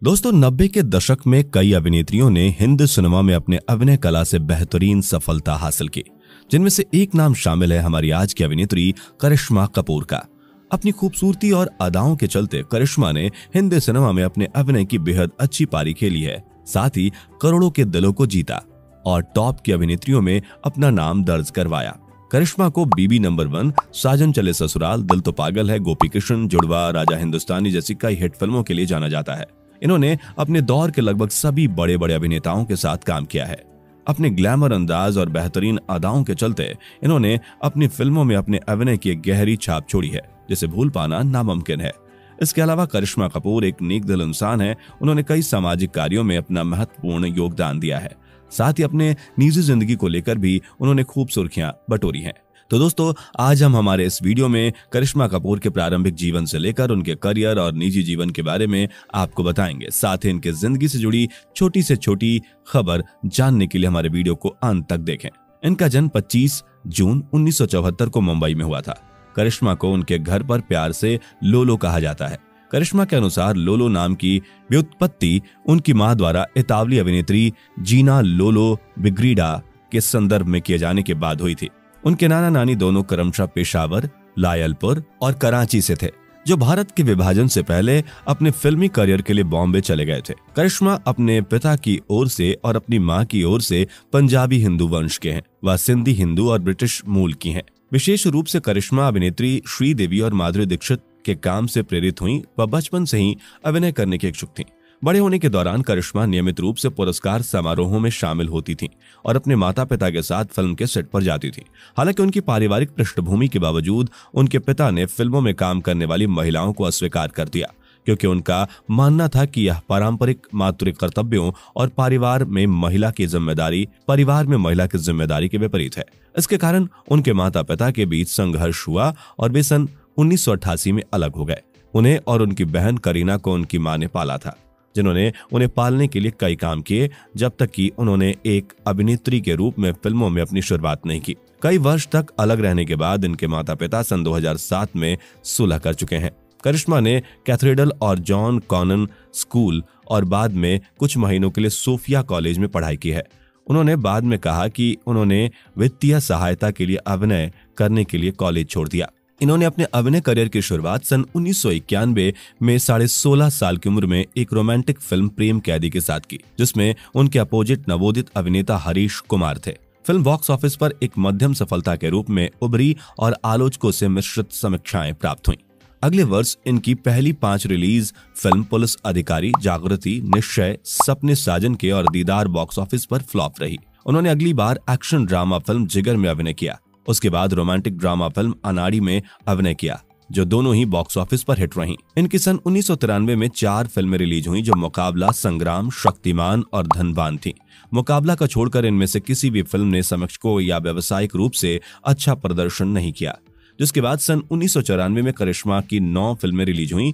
दोस्तों 90 के दशक में कई अभिनेत्रियों ने हिंदी सिनेमा में अपने अभिनय कला से बेहतरीन सफलता हासिल की, जिनमें से एक नाम शामिल है हमारी आज की अभिनेत्री करिश्मा कपूर का। अपनी खूबसूरती और अदाओं के चलते करिश्मा ने हिंदी सिनेमा में अपने अभिनय की बेहद अच्छी पारी खेली है, साथ ही करोड़ों के दिलों को जीता और टॉप की अभिनेत्रियों में अपना नाम दर्ज करवाया। करिश्मा को बीबी नंबर 1, साजन चले ससुराल, दिल तो पागल है, गोपी कृष्ण, जुड़वा, राजा हिंदुस्तानी जैसी कई हिट फिल्मों के लिए जाना जाता है। इन्होंने अपने दौर के लगभग सभी बड़े बड़े अभिनेताओं के साथ काम किया है। अपने ग्लैमर अंदाज और बेहतरीन अदाओं के चलते इन्होंने अपनी फिल्मों में अपने अभिनय की एक गहरी छाप छोड़ी है, जिसे भूल पाना नामुमकिन है। इसके अलावा करिश्मा कपूर एक नेक दिल इंसान है। उन्होंने कई सामाजिक कार्यों में अपना महत्वपूर्ण योगदान दिया है। साथ ही अपने निजी जिंदगी को लेकर भी उन्होंने खूब सुर्खियां बटोरी हैं। तो दोस्तों, आज हम हमारे इस वीडियो में करिश्मा कपूर के प्रारंभिक जीवन से लेकर उनके करियर और निजी जीवन के बारे में आपको बताएंगे। साथ ही इनके जिंदगी से जुड़ी छोटी से छोटी खबर जानने के लिए हमारे वीडियो को अंत तक देखें। इनका जन्म 25 जून 1974 को मुंबई में हुआ था। करिश्मा को उनके घर पर प्यार से लोलो कहा जाता है। करिश्मा के अनुसार लोलो नाम की व्युत्पत्ति उनकी मां द्वारा इतालवी अभिनेत्री जीना लोलो बिग्रीडा के संदर्भ में किए जाने के बाद हुई थी। उनके नाना नानी दोनों क्रमशः पेशावर, लायलपुर और कराची से थे, जो भारत के विभाजन से पहले अपने फिल्मी करियर के लिए बॉम्बे चले गए थे। करिश्मा अपने पिता की ओर से और अपनी मां की ओर से पंजाबी हिंदू वंश के हैं। वह सिंधी हिंदू और ब्रिटिश मूल की हैं। विशेष रूप से करिश्मा अभिनेत्री श्रीदेवी और माधुरी दीक्षित के काम से प्रेरित हुई। वह बचपन से ही अभिनय करने की इच्छुक थीं। बड़े होने के दौरान करिश्मा नियमित रूप से पुरस्कार समारोहों में शामिल होती थीं और अपने माता पिता के साथ फिल्म के सेट पर जाती थीं। हालांकि उनकी पारिवारिक पृष्ठभूमि के बावजूद उनके पिता ने फिल्मों में काम करने वाली महिलाओं को अस्वीकार कर दिया, क्योंकि उनका मानना था कि यह पारंपरिक मातृ कर्तव्यों और परिवार में महिला की जिम्मेदारी के विपरीत है। इसके कारण उनके माता पिता के बीच संघर्ष हुआ और वे सन 1988 में अलग हो गए। उन्हें और उनकी बहन करीना को उनकी मां ने पाला था, जिन्होंने उन्हें पालने के लिए कई काम किए, जब तक कि उन्होंने एक अभिनेत्री के रूप में फिल्मों में अपनी शुरुआत नहीं की। कई वर्ष तक अलग रहने के बाद इनके माता पिता सन 2007 में सुलह कर चुके हैं। करिश्मा ने कैथेड्रल और जॉन कॉनन स्कूल और बाद में कुछ महीनों के लिए सोफिया कॉलेज में पढ़ाई की है। उन्होंने बाद में कहा कि उन्होंने वित्तीय सहायता के लिए अभिनय करने के लिए कॉलेज छोड़ दिया। इन्होंने अपने अभिनय करियर की शुरुआत सन 1991 में 16.5 साल की उम्र में एक रोमांटिक फिल्म प्रेम कैदी के साथ की, जिसमें उनके अपोजिट नवोदित अभिनेता हरीश कुमार थे। फिल्म बॉक्स ऑफिस पर एक मध्यम सफलता के रूप में उभरी और आलोचकों से मिश्रित समीक्षाएं प्राप्त हुईं। अगले वर्ष इनकी पहली 5 रिलीज फिल्म पुलिस अधिकारी, जागृति, निश्चय, सपने साजन के और दीदार बॉक्स ऑफिस पर फ्लॉप रही। उन्होंने अगली बार एक्शन ड्रामा फिल्म जिगर में अभिनय किया। उसके बाद रोमांटिक ड्रामा फिल्म अनाड़ी में अभिनय किया, जो दोनों ही बॉक्स ऑफिस पर हिट रहीं। इनकी सन 1993 में 4 फिल्में रिलीज हुईं, जो मुकाबला, संग्राम, शक्तिमान और धनवान थीं। मुकाबला का छोड़कर इनमें से किसी भी फिल्म ने समीक्षकों या व्यावसायिक रूप से अच्छा प्रदर्शन नहीं किया। जिसके बाद सन 1994 में करिश्मा की 9 फिल्में रिलीज हुईं,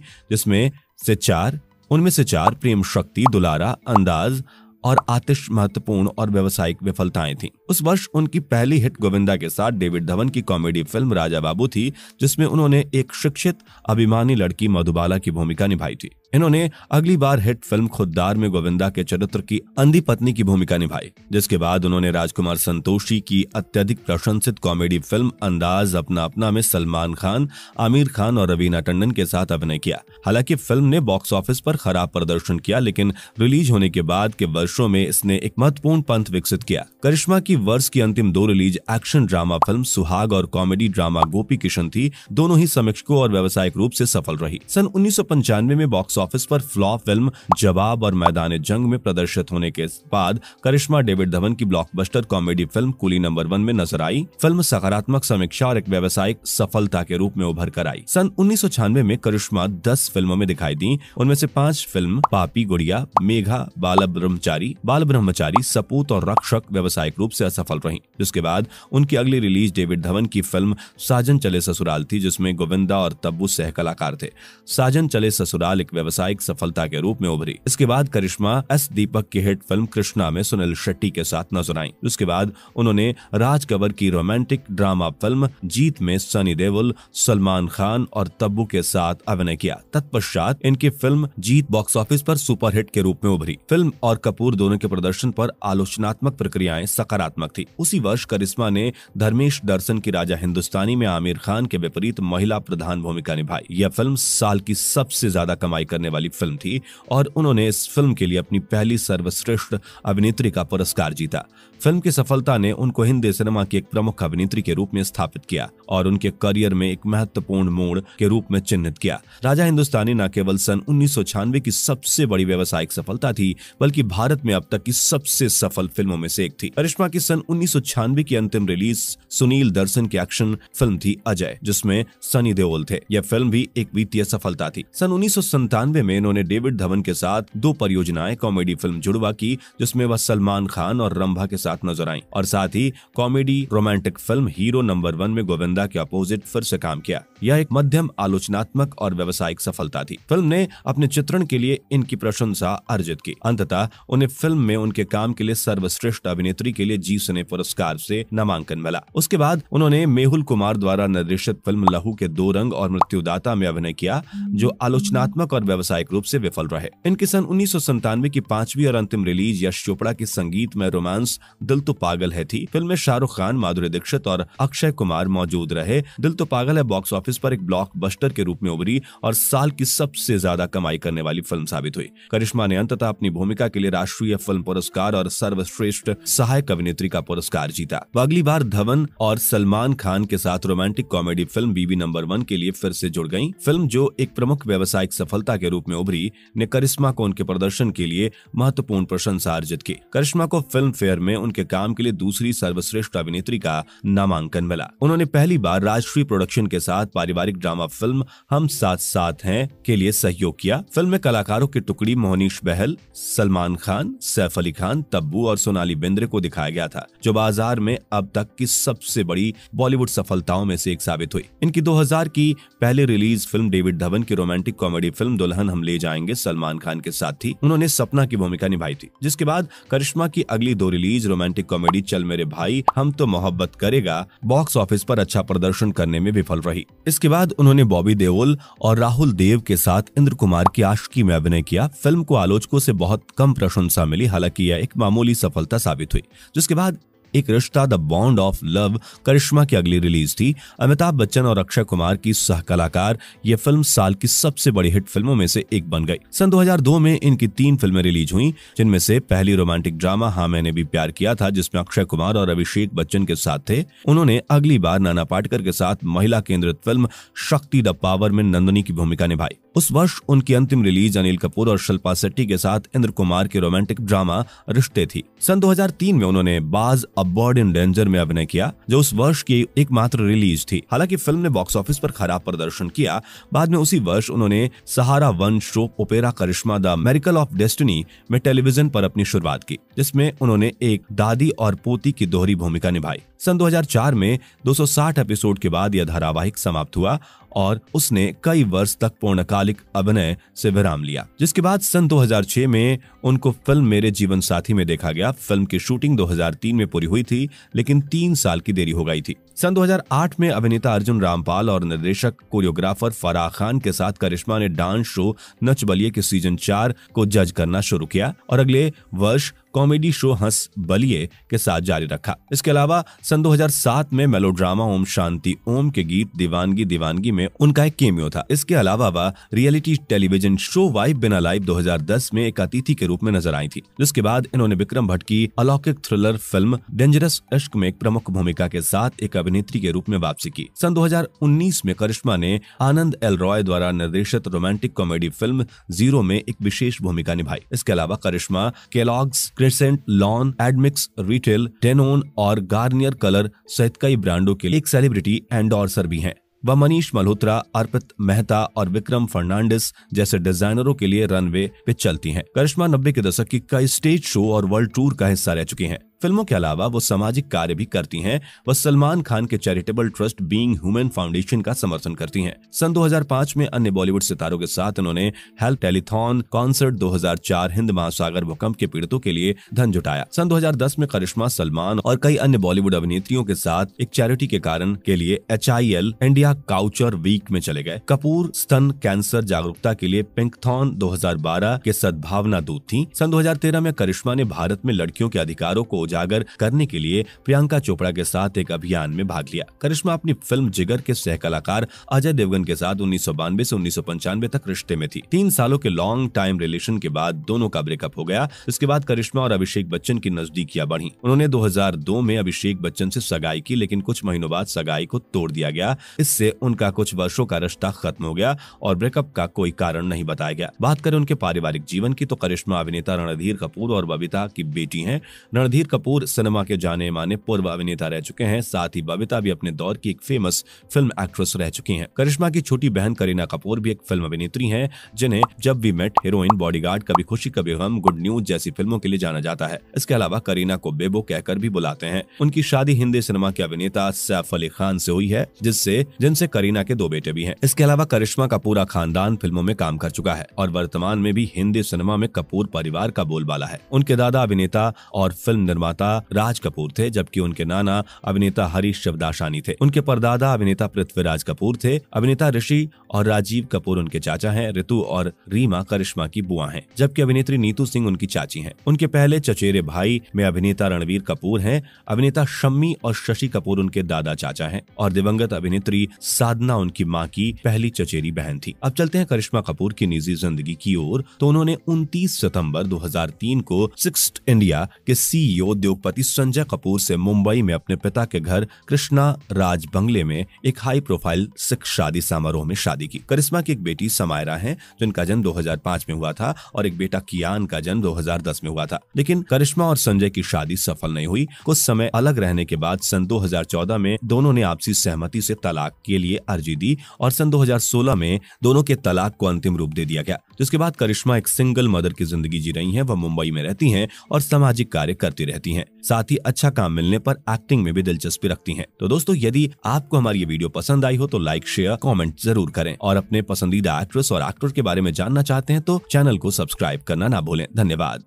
उनमें से 4 प्रेम शक्ति, दुलारा, अंदाज और आतिश महत्वपूर्ण और व्यावसायिक विफलताएं थीं। उस वर्ष उनकी पहली हिट गोविंदा के साथ डेविड धवन की कॉमेडी फिल्म राजा बाबू थी, जिसमें उन्होंने एक शिक्षित अभिमानी लड़की मधुबाला की भूमिका निभाई थी। इन्होंने अगली बार हिट फिल्म खुद्दार में गोविंदा के चरित्र की अंधी पत्नी की भूमिका निभाई। जिसके बाद उन्होंने राजकुमार संतोषी की अत्यधिक प्रशंसित कॉमेडी फिल्म अंदाज अपना अपना में सलमान खान, आमिर खान और रवीना टंडन के साथ अभिनय किया। हालांकि फिल्म ने बॉक्स ऑफिस पर खराब प्रदर्शन किया, लेकिन रिलीज होने के बाद के वर्षों में इसने एक महत्वपूर्ण पंथ विकसित किया। करिश्मा की वर्ष की अंतिम 2 रिलीज एक्शन ड्रामा फिल्म सुहाग और कॉमेडी ड्रामा गोपी किशन थी। दोनों ही समीक्षकों और व्यावसायिक रूप से सफल रही। सन 1995 में बॉक्स ऑफिस पर फ्लॉप फिल्म जवाब और मैदान जंग में प्रदर्शित होने के बाद करिश्मा डेविड धवन की blockbuster comedy film coolie number 1 में नजर आई। फिल्म सकारात्मक समीक्षा और एक व्यावसायिक सफलता के रूप में उभर कर आई। सन 1996 में करिश्मा 10 फिल्मों में दिखाई दी। उनमें से 5 फिल्म पापी गुड़िया, मेघा, बाल ब्रह्मचारी, सपूत और रक्षक व्यावसायिक रूप से असफल रही। जिसके बाद उनकी अगली रिलीज डेविड धवन की फिल्म साजन चले ससुराल थी, जिसमें गोविंदा और तब्बू सह कलाकार थे। साजन चले ससुराल एक व्यवसायिक सफलता के रूप में उभरी। इसके बाद करिश्मा एस दीपक की हिट फिल्म कृष्णा में सुनील शेट्टी के साथ नजर आई। उसके बाद उन्होंने राज कपूर की रोमांटिक ड्रामा फिल्म जीत में सनी देओल, सलमान खान और तब्बू के साथ अभिनय किया। तत्पश्चात इनकी फिल्म जीत बॉक्स ऑफिस पर सुपरहिट के रूप में उभरी। फिल्म और कपूर दोनों के प्रदर्शन पर आलोचनात्मक प्रक्रियाएं सकारात्मक थी। उसी वर्ष करिश्मा ने धर्मेश दर्शन की राजा हिंदुस्तानी में आमिर खान के विपरीत महिला प्रधान भूमिका निभाई। यह फिल्म साल की सबसे ज्यादा कमाई करने वाली फिल्म थी और उन्होंने इस फिल्म के लिए अपनी पहली सर्वश्रेष्ठ अभिनेत्री का पुरस्कार जीता। फिल्म की सफलता ने उनको हिंदी सिनेमा की एक प्रमुख अभिनेत्री के रूप में स्थापित किया और उनके करियर में एक महत्वपूर्ण मोड़ के रूप में चिन्हित किया। राजा हिंदुस्तानी न केवल सन 1996 की सबसे बड़ी व्यावसायिक सफलता थी, बल्कि भारत में अब तक की सबसे सफल फिल्मों में से एक थी। करिश्मा की सन 1996 की अंतिम रिलीज सुनील दर्शन की एक्शन फिल्म थी अजय, जिसमें सनी देओल थे। यह फिल्म भी एक वित्तीय सफलता थी। सन 1997 में इन्होंने डेविड धवन के साथ 2 परियोजनाएं कॉमेडी फिल्म जुड़वा की, जिसमें वह सलमान खान और रंभा के साथ नजर आई, और साथ ही comedy romantic film Hero number 1 में गोविंदा के अपोजिट फिर से काम किया। यह एक मध्यम आलोचनात्मक और व्यवसायिक सफलता थी। फिल्म ने अपने चित्रण के लिए इनकी प्रशंसा अर्जित की। अंततः उन्हें फिल्म में उनके काम के लिए सर्वश्रेष्ठ अभिनेत्री के लिए जी सिने पुरस्कार से नामांकन मिला। उसके बाद उन्होंने मेहुल कुमार द्वारा निर्देशित फिल्म लहू के 2 रंग और मृत्युदाता में अभिनय किया, जो आलोचनात्मक और व्यवसायिक रूप से विफल रहे। इनकी सन 1997 की 5वीं और अंतिम रिलीज यश चोपड़ा की संगीत में रोमांस दिल तो पागल है थी। फिल्म में शाहरुख खान, माधुरी दीक्षित और अक्षय कुमार मौजूद रहे। दिल तो पागल है बॉक्स ऑफिस पर एक ब्लॉकबस्टर के रूप में उभरी और साल की सबसे ज्यादा कमाई करने वाली फिल्म साबित हुई। करिश्मा ने अंततः अपनी भूमिका के लिए राष्ट्रीय फिल्म पुरस्कार और सर्वश्रेष्ठ सहायक अभिनेत्री का पुरस्कार जीता। वह अगली बार धवन और सलमान खान के साथ रोमांटिक कॉमेडी फिल्म बीवी नंबर 1 के लिए फिर से जुड़ गयी। फिल्म जो एक प्रमुख व्यावसायिक सफलता के रूप में उभरी ने करिश्मा को उनके प्रदर्शन के लिए महत्वपूर्ण प्रशंसा अर्जित की। करिश्मा को फिल्म फेयर में उनके काम के लिए दूसरी सर्वश्रेष्ठ अभिनेत्री का नामांकन मिला। उन्होंने पहली बार राजश्री प्रोडक्शन के साथ पारिवारिक ड्रामा फिल्म हम साथ साथ हैं के लिए सहयोग किया। फिल्म में कलाकारों की टुकड़ी मोहनीश बहल, सलमान खान, सैफ अली खान, तब्बू और सोनाली बेंद्रे को दिखाया गया था, जो बाजार में अब तक की सबसे बड़ी बॉलीवुड सफलताओं में से एक साबित हुई। इनकी 2000 की पहली रिलीज फिल्म डेविड धवन की रोमांटिक कॉमेडी फिल्म दुल्हन हम ले जाएंगे सलमान खान के साथ थी। उन्होंने सपना की भूमिका निभाई थी, जिसके बाद करिश्मा की अगली 2 रिलीज रोमांटिक कॉमेडी चल मेरे भाई, हम तो मोहब्बत करेगा बॉक्स ऑफिस पर अच्छा प्रदर्शन करने में विफल रही। इसके बाद उन्होंने बॉबी देओल और राहुल देव के साथ इंद्र कुमार की आशिकी में अभिनय किया। फिल्म को आलोचकों से बहुत कम प्रशंसा मिली, हालांकि यह एक मामूली सफलता साबित हुई। जिसके बाद एक रिश्ता द बॉन्ड ऑफ लव करिश्मा की अगली रिलीज थी। अमिताभ बच्चन और अक्षय कुमार की सह कलाकार यह फिल्म साल की सबसे बड़ी हिट फिल्मों में से एक बन गई। सन 2002 में इनकी 3 फिल्में रिलीज हुई, जिनमें से पहली रोमांटिक ड्रामा हाँ मैंने भी प्यार किया था, जिसमें अक्षय कुमार और अभिषेक बच्चन के साथ थे। उन्होंने अगली बार नाना पाटेकर के साथ महिला केंद्रित फिल्म शक्ति द पावर में नंदनी की भूमिका निभाई। उस वर्ष उनकी अंतिम रिलीज अनिल कपूर और शिल्पा शेट्टी के साथ इंद्र कुमार की रोमांटिक ड्रामा रिश्ते थी। सन 2003 में उन्होंने बाज अ बर्ड इन डेंजर में अभिनय किया, जो उस वर्ष की एकमात्र रिलीज थी। हालांकि फिल्म ने बॉक्स ऑफिस पर खराब प्रदर्शन किया। बाद में उसी वर्ष उन्होंने Sahara 1 soap opera Karishma the miracle of destiny में टेलीविजन पर अपनी शुरुआत की, जिसमें उन्होंने एक दादी और पोती की दोहरी भूमिका निभाई। सन 2004 में 260 एपिसोड के बाद यह धारावाहिक समाप्त हुआ और उसने कई वर्ष तक पूर्णकालिक अभिनय से विराम लिया, जिसके बाद सन 2006 में उनको फिल्म मेरे जीवन साथी में देखा गया। फिल्म की शूटिंग 2003 में पूरी हुई थी, लेकिन 3 साल की देरी हो गई थी। सन 2008 में अभिनेता अर्जुन रामपाल और निर्देशक कोरियोग्राफर फराह खान के साथ करिश्मा ने डांस शो नच बलिए के सीजन 4 को जज करना शुरू किया और अगले वर्ष कॉमेडी शो हंस बलिए के साथ जारी रखा। इसके अलावा सन 2007 में मेलोड्रामा ओम शांति ओम के गीत दीवानगी दीवानगी में उनका एक केमियो था। इसके अलावा वह रियलिटी टेलीविजन शो वाइफ बिना लाइव 2010 में एक अतिथि के रूप में नजर आई थी, जिसके बाद इन्होंने विक्रम भट्ट की अलौकिक थ्रिलर फिल्म डेंजरस इश्क में एक प्रमुख भूमिका के साथ एक अभिनेत्री के रूप में वापसी की। सन 2019 में करिश्मा ने आनंद एल रॉय द्वारा निर्देशित रोमांटिक कॉमेडी फिल्म जीरो में एक विशेष भूमिका निभाई। इसके अलावा Karisma Kellogg's, Crescent, Lawn, Admix, retail, Danone और गार्नियर कलर सहित कई ब्रांडों के लिए एक सेलिब्रिटी एंडोर्सर भी हैं। वह मनीष मल्होत्रा, अर्पित मेहता और विक्रम फर्नांडिस जैसे डिजाइनरों के लिए रनवे पे चलती हैं। करिश्मा 90 के दशक की कई स्टेज शो और वर्ल्ड टूर का हिस्सा रह चुकी हैं। फिल्मों के अलावा वो सामाजिक कार्य भी करती हैं। वह सलमान खान के charitable trust being human foundation का समर्थन करती हैं। सन 2005 में अन्य बॉलीवुड सितारों के साथ उन्होंने हेल्प टेलीथॉन कॉन्सर्ट 2004 हिंद महासागर भूकंप के पीड़ितों के लिए धन जुटाया। सन 2010 में करिश्मा सलमान और कई अन्य बॉलीवुड अभिनेत्रियों के साथ एक चैरिटी के कारण के लिए HIL इंडिया काउचर वीक में चले गए। कपूर स्तन कैंसर जागरूकता के लिए पिंकथॉन 2012 के सद्भावना दूत थी। सन 2013 में करिश्मा ने भारत में लड़कियों के अधिकारों को उजागर करने के लिए प्रियंका चोपड़ा के साथ एक अभियान में भाग लिया। करिश्मा अपनी फिल्म जिगर के सह कलाकार अजय देवगन के साथ 1992 से 1995 तक रिश्ते में थी। 3 सालों के लॉन्ग टाइम रिलेशन के बाद दोनों का ब्रेकअप हो गया। इसके बाद करिश्मा और अभिषेक बच्चन की नजदीकियां बढ़ी। उन्होंने 2002 में अभिषेक बच्चन से सगाई की, लेकिन कुछ महीनों बाद सगाई को तोड़ दिया गया। इससे उनका कुछ वर्षों का रिश्ता खत्म हो गया और ब्रेकअप का कोई कारण नहीं बताया गया। बात करें उनके पारिवारिक जीवन की तो करिश्मा अभिनेता रणधीर कपूर और बबीता की बेटी हैं। रणधीर कपूर सिनेमा के जाने माने पूर्व अभिनेता रह चुके हैं। साथ ही बबीता भी अपने दौर की एक फेमस फिल्म एक्ट्रेस रह चुकी हैं। करिश्मा की छोटी बहन करीना कपूर भी एक फिल्म अभिनेत्री हैं, जिन्हें जब वी मेट, हीरोइन, बॉडीगार्ड, कभी खुशी कभी गम, गुड न्यूज जैसी फिल्मों के लिए जाना जाता है। इसके अलावा करीना को बेबो कहकर भी बुलाते हैं। उनकी शादी हिंदी सिनेमा के अभिनेता सैफ अली खान से हुई है, जिनसे करीना के 2 बेटे भी हैं। इसके अलावा करिश्मा का पूरा खानदान फिल्मों में काम कर चुका है और वर्तमान में भी हिंदी सिनेमा में कपूर परिवार का बोलबाला है। उनके दादा अभिनेता और फिल्म निर्माता राज कपूर थे, जबकि उनके नाना अभिनेता हरीश शिवदासानी थे। उनके परदादा अभिनेता पृथ्वीराज कपूर थे। अभिनेता ऋषि और राजीव कपूर उनके चाचा हैं। ऋतु और रीमा करिश्मा की बुआ हैं, जबकि अभिनेत्री नीतू सिंह उनकी चाची हैं। उनके पहले चचेरे भाई में अभिनेता रणवीर कपूर हैं। अभिनेता शम्मी और शशि कपूर उनके दादा चाचा हैं और दिवंगत अभिनेत्री साधना उनकी मां की पहली चचेरी बहन थी। अब चलते हैं करिश्मा कपूर की निजी जिंदगी की ओर। तो उन्होंने 29 सितंबर 2003 को सिक्स्थ इंडिया के CEO उद्योगपति संजय कपूर से मुंबई में अपने पिता के घर कृष्णा राज बंगले में एक हाई प्रोफाइल सिख शादी समारोह में शादी की। करिश्मा की एक बेटी समायरा है, जिनका जन्म 2005 में हुआ था और एक बेटा कियान का जन्म 2010 में हुआ था। लेकिन करिश्मा और संजय की शादी सफल नहीं हुई। कुछ समय अलग रहने के बाद सन 2014 में दोनों ने आपसी सहमति से तलाक के लिए अर्जी दी और सन 2016 में दोनों के तलाक को अंतिम रूप दे दिया गया। जिसके बाद करिश्मा एक सिंगल मदर की जिंदगी जी रही हैं। वह मुंबई में रहती हैं और सामाजिक कार्य करती रहती हैं। साथ ही अच्छा काम मिलने पर एक्टिंग में भी दिलचस्पी रखती हैं। तो दोस्तों, यदि आपको हमारी ये वीडियो पसंद आई हो तो लाइक, शेयर, कमेंट जरूर करें और अपने पसंदीदा एक्ट्रेस और एक्टर के बारे में जानना चाहते हैं तो चैनल को सब्सक्राइब करना ना भूलें। धन्यवाद।